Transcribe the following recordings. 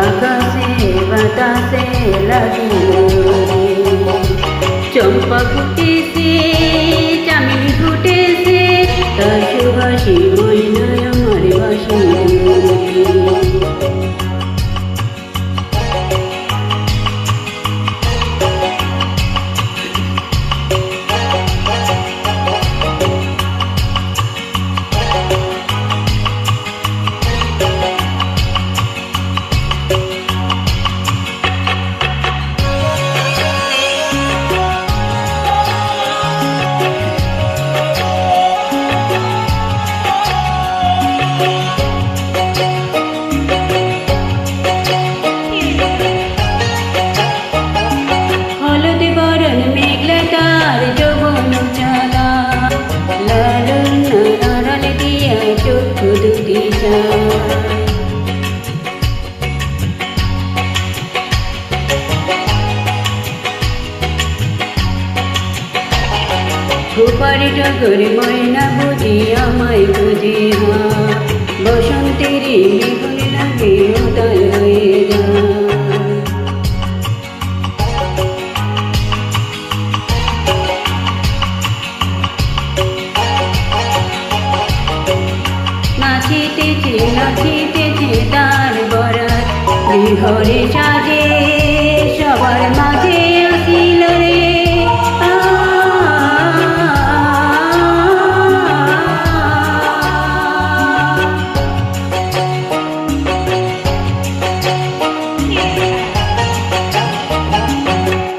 আকাশে বাতাসে লাগিল রে। চম্পা ফুটেছে, চামেলি ফুটেছে, তার সুবাসী ময়নায় আমার বাসি রে। গোপারি টগর ময়না বুঝি আমায় বুঝি হা, বসন্তের মেঘন লাগে উদাল হয়ে যায়। নাচিতেছে নাচিতেছে তার বরাত, বিহরে সাজে সবার মাঝে আসিল রে।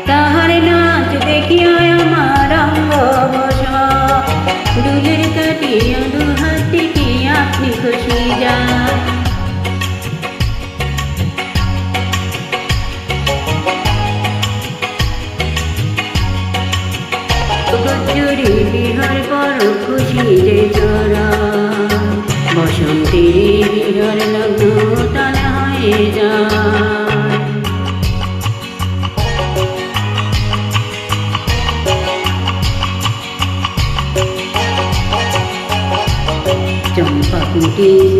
তাহার নাচ দেখিয়া আমার অঙ্গ বসা, দুলের কাটিয়া দুহাত থেকে আপনি খুশি যান। বজ্জরে বিহার বড় খুশি যে চরা, বসন্তের বিহার লগ্ন তালে হয়ে যায়। চম্পা ফুটেছে,